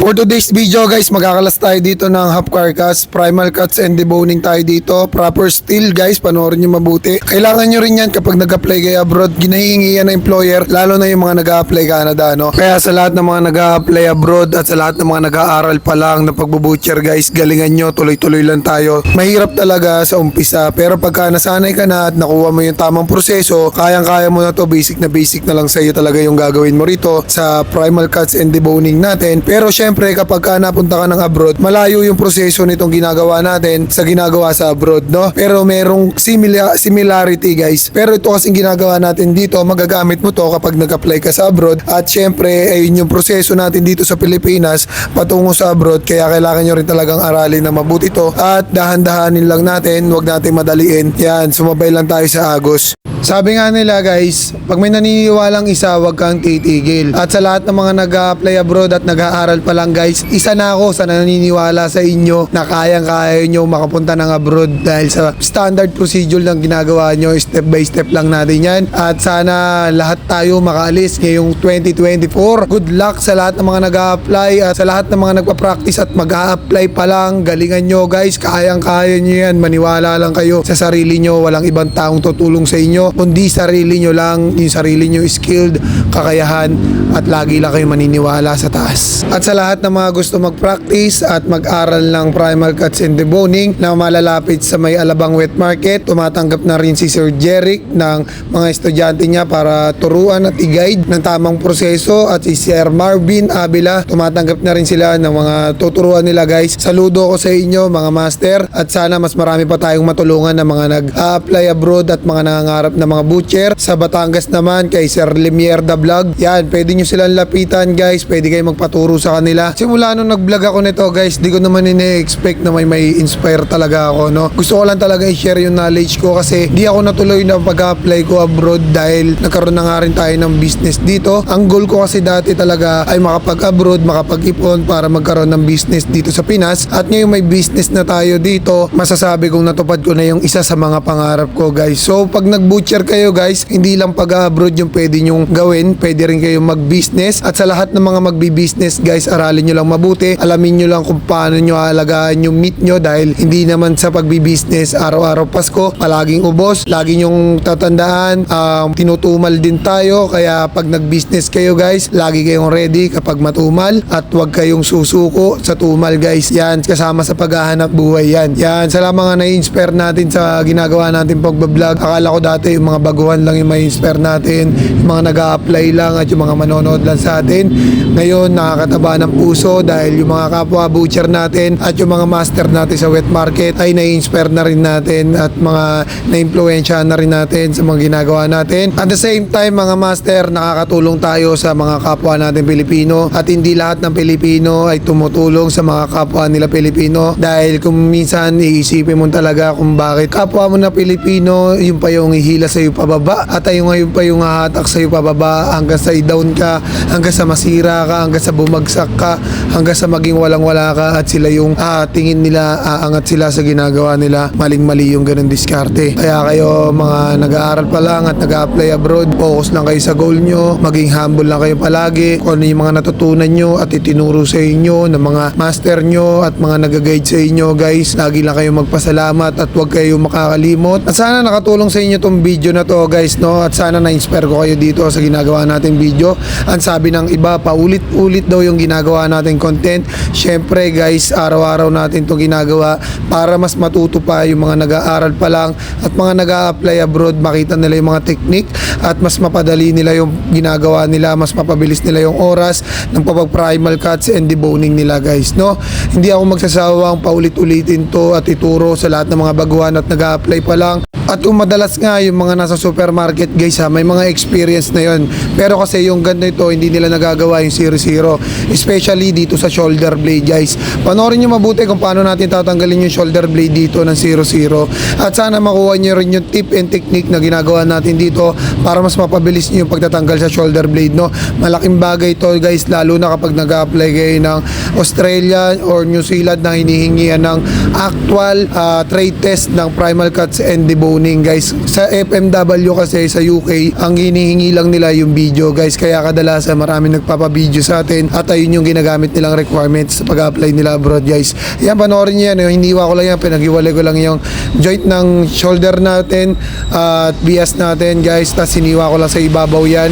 For today's video guys, magkakalas tayo dito ng half carcass, primal cuts and deboning tayo dito. Proper steel guys, panoorin nyo mabuti. Kailangan nyo rin yan kapag nag-apply kayo abroad. Ginahingi yan ng employer, lalo na yung mga nag-a-apply Canada, no? Kaya sa lahat ng mga nag-a-apply abroad at sa lahat ng mga nag-aaral pa lang ng pagbubutcher guys, galingan nyo, tuloy-tuloy lang tayo. Mahirap talaga sa umpisa, pero pagka nasanay ka na at nakuha mo yung tamang proseso, kayang-kaya mo na to, basic na lang sa iyo talaga yung gagawin mo rito sa primal cuts and deboning natin. Pero syempre kapag napunta ka ng abroad, malayo yung proseso nitong ginagawa natin sa ginagawa sa abroad, no? Pero merong similarity guys. Pero ito kasing ginagawa natin dito, magagamit mo to kapag nag-apply ka sa abroad. At syempre, ayun yung proseso natin dito sa Pilipinas patungo sa abroad. Kaya kailangan nyo rin talagang aralin na mabuti to. At dahan-dahanin lang natin, huwag natin madaliin. Yan, sumabay lang tayo sa agos. Sabi nga nila guys, pag may naniniwalang isa, wag kang titigil. At sa lahat ng mga nag-a-apply abroad at nag-aaral pa lang guys, isa na ako sa naniniwala sa inyo na kayang-kaya nyo makapunta ng abroad dahil sa standard procedure lang ginagawa nyo, step by step lang natin yan. At sana lahat tayo makaalis ngayong 2024. Good luck sa lahat ng mga nag-a-apply at sa lahat ng mga nagpa-practice at mag-a-apply pa lang. Galingan nyo guys, kayang-kaya nyo yan. Maniwala lang kayo sa sarili nyo, walang ibang taong tutulong sa inyo kundi sarili nyo lang, yung sarili nyo skilled, kakayahan at lagi lang kayo maniniwala sa taas. At sa lahat ng mga gusto mag-practice at mag-aral ng primal cuts and deboning na malalapit sa may Alabang Wet Market, tumatanggap na rin si Sir Jeric ng mga estudyante niya para turuan at i-guide ng tamang proseso, at si Sir Marvin Abila, tumatanggap na rin sila ng mga tuturuan nila guys. Saludo ko sa inyo mga master, at sana mas marami pa tayong matulungan ng mga nag-a-apply abroad at mga nangangarap na mga butcher. Sa Batangas naman kay Sir Limierda Vlog, yan, pwede nyo silang lapitan guys, pwede kayo magpaturo sa kanila. Simula nung nag-vlog ako nito guys, di ko naman ini-expect na may inspire talaga ako, no? Gusto ko lang talaga i-share yung knowledge ko kasi di ako natuloy na pag-apply ko abroad dahil nagkaroon na nga rin tayo ng business dito. Ang goal ko kasi dati talaga ay makapag-abroad, makapag-ipon para magkaroon ng business dito sa Pinas, at ngayon may business na tayo dito, masasabi kong natupad ko na yung isa sa mga pangarap ko guys. So pag nag-butcher kayo guys, hindi lang pag-abroad yung pwede nyong gawin, pwede rin kayo mag-business. At sa lahat ng mga magbi-business guys, aralin nyo lang mabuti, alamin nyo lang kung paano nyo aalagaan yung meat nyo, dahil hindi naman sa pagbi-business araw-araw Pasko, palaging ubos. Lagi nyong tatandaan, tinutumal din tayo, kaya pag nag-business kayo guys, lagi kayong ready kapag matumal, at huwag kayong susuko sa tumal guys. Yan, kasama sa paghahanap buhay yan. Yan, sa mga na-inspire natin sa ginagawa natin pag-vlog. Akala ko dati yung mga baguhan lang yung may inspire natin, yung mga nag-a-apply lang at yung mga manonood lang sa atin. Ngayon nakakataba ng puso dahil yung mga kapwa butcher natin at yung mga master natin sa wet market ay na-inspire na rin natin at mga na-impluensya na rin natin sa mga ginagawa natin. At the same time mga master, nakakatulong tayo sa mga kapwa natin Pilipino, at hindi lahat ng Pilipino ay tumutulong sa mga kapwa nila Pilipino, dahil kung minsan iisipin mo talaga kung bakit kapwa mo na Pilipino yung pa yung ihila sa iyo pababa, at ayun ngayon pa yung hahatak sa iyo pababa hanggang sa i-down ka, hanggang sa masira ka, hanggang sa bumagsak ka, hanggang sa maging walang-wala ka, at sila yung tingin nila aangat sila sa ginagawa nila. Maling-mali yung ganun diskarte. Kaya kayo mga nag-aaral pa lang at nag-a-apply abroad, focus lang kayo sa goal nyo, maging humble lang kayo palagi kung ano yung mga natutunan nyo at itinuro sa inyo ng mga master nyo at mga nag-guide sa inyo guys. Lagi lang kayo magpasalamat at huwag kayo makakalimot. At sana nakatulong sa inyo tong video na to guys, no? At sana na-inspire ko kayo dito sa ginagawa nating video. Ang sabi ng iba, paulit-ulit daw yung ginagawa nating content. Syempre guys, araw-araw natin itong ginagawa para mas matuto pa yung mga nag-aaral pa lang at mga nag-a-apply abroad, makita nila yung mga technique at mas mapadali nila yung ginagawa nila, mas mapabilis nila yung oras ng pag-primal cuts and deboning nila guys, no? Hindi ako magsasawang paulit-ulitin to at ituro sa lahat ng mga baguhan at nag-a-apply pa lang. At madalas nga yung mga nasa supermarket guys may mga experience na yon. Pero kasi yung ganda ito, hindi nila nagagawa yung 0-0. Especially dito sa shoulder blade guys. Panoorin nyo mabuti kung paano natin tatanggalin yung shoulder blade dito ng 0-0. At sana makuha nyo rin yung tip and technique na ginagawa natin dito para mas mapabilis nyo yung pagtatanggal sa shoulder blade, no? Malaking bagay ito guys, lalo na kapag nag-apply kayo ng Australia or New Zealand na hinihingian ng actual trade test ng primal cuts and deboning tuning guys. Sa FMW kasi sa UK, ang hinihingi lang nila yung video guys. Kaya kadalasan marami nagpapa-video sa atin at ayun yung ginagamit nilang requirements sa pag-apply nila abroad guys. Yan, panoorin nyo yan. Hiniwa ko lang yan. Pinaghiwalay ko lang yung joint ng shoulder natin at bias natin guys. Tapos hiniwa ko lang sa ibabaw yan.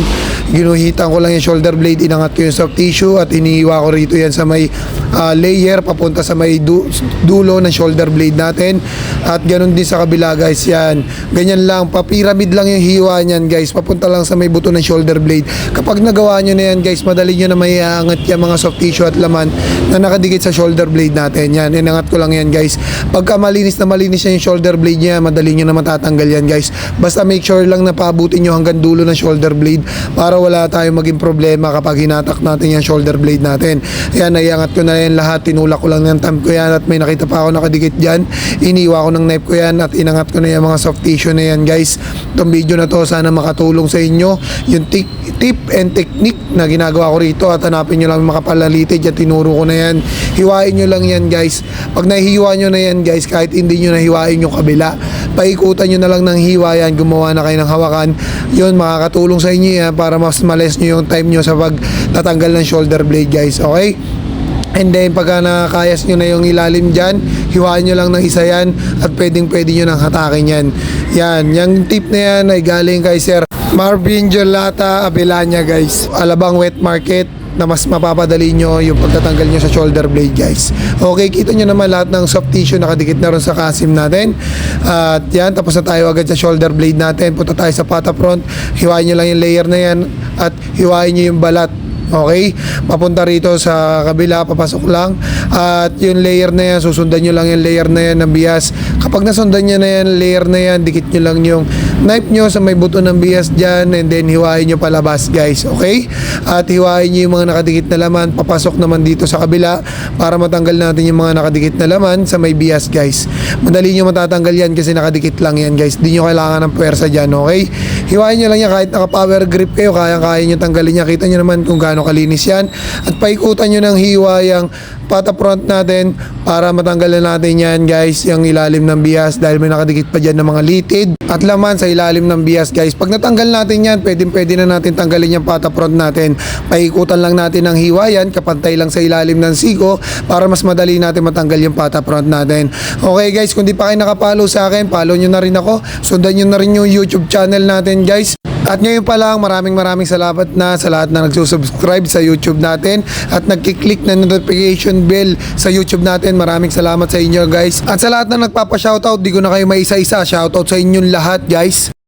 Ginuhitan ko lang yung shoulder blade, inangat ko yung soft tissue at inihiwa ko rito yan sa may layer papunta sa may dulo ng shoulder blade natin. At ganun din sa kabila guys, yan. Ganyan lang, pa-pyramid lang yung hiwa niyan guys, papunta lang sa may buto ng shoulder blade. Kapag nagawa nyo na yan guys, madali nyo na may aangat yung mga soft tissue at laman na nakadikit sa shoulder blade natin. Yan, inangat ko lang yan guys. Pagka malinis na yung shoulder blade niya, madali nyo na matatanggal yan guys. Basta make sure lang na paabutin nyo hanggang dulo ng shoulder blade para wala tayong maging problema kapag hinatak natin yung shoulder blade natin. Yan, naiangat ko na yan lahat, tinulak ko lang ng thumb ko yan at may nakita pa ako nakadikit dyan. Iniwa ko ng knife ko yan at inangat ko na yung mga soft tissue na yan guys. Itong video na to sana makatulong sa inyo yung tip and technique na ginagawa ko rito at hanapin nyo lang makapalalited at tinuro ko na yan. Hiwain nyo lang yan guys. Pag nahihiwa nyo na yan guys, kahit hindi nyo nahiwain yung kabila, paikutan nyo na lang ng hiwa yan, gumawa na kayo ng hawakan. Yun, makakatulong sa inyo yan para mas males nyo yung time nyo sa pagtatanggal ng shoulder blade guys. Okay? And then pagka nakakayas nyo na yung ilalim dyan, hiwain nyo lang ng isa yan at pwede nyo nang hatakin yan. Yan, yung tip na yan ay galing kay Sir Marvin Jolata Abelanya guys. Alabang Wet Market na mas mapapadali nyo yung pagtatanggal nyo sa shoulder blade guys. Okay, kita nyo naman lahat ng soft tissue nakadikit na ron sa kasim natin. At yan, tapos na tayo agad sa shoulder blade natin. Punta tayo sa pata front. Hiwain nyo lang yung layer na yan at hiwain nyo yung balat. Okay, papunta rito sa kabila, papasok lang at yung layer na yan, susundan nyo lang yung layer na yan ng bias. Kapag nasundan nyo na yan, layer na yan, dikit nyo lang yung knife nyo sa may buto ng bias dyan and then hiwain nyo palabas guys. Okay, at hiwain nyo yung mga nakadikit na laman, papasok naman dito sa kabila para matanggal natin yung mga nakadikit na laman sa may bias guys. Madali nyo matatanggal yan kasi nakadikit lang yan guys, di nyo kailangan ng puwersa dyan. Okay, hiwain nyo lang yan kahit naka power grip kayo, kaya nyo tanggalin yan. Kita nyo naman kung gaano kalinis yan at paikutan nyo ng hiwa yung pata front natin para matanggal na natin yan guys, yung ilalim ng bias dahil may nakadikit pa dyan ng mga litid at laman sa ilalim ng bias guys. Pag natanggal natin yan, pwede na natin tanggalin yung pata front natin. Paikutan lang natin ng hiwa yan, kapantay lang sa ilalim ng siko para mas madali natin matanggal yung pata front natin. Okay guys, kung di pa kayo nakapollow sa akin, follow nyo na rin ako, sundan nyo na rin yung YouTube channel natin guys. At ngayon pa lang, maraming salamat na sa lahat na nagsusubscribe sa YouTube natin at nagkiklik na notification bell sa YouTube natin. Maraming salamat sa inyo guys. At sa lahat na nagpapa-shoutout, di ko na kayo maisa-isa. Shoutout sa inyong lahat guys.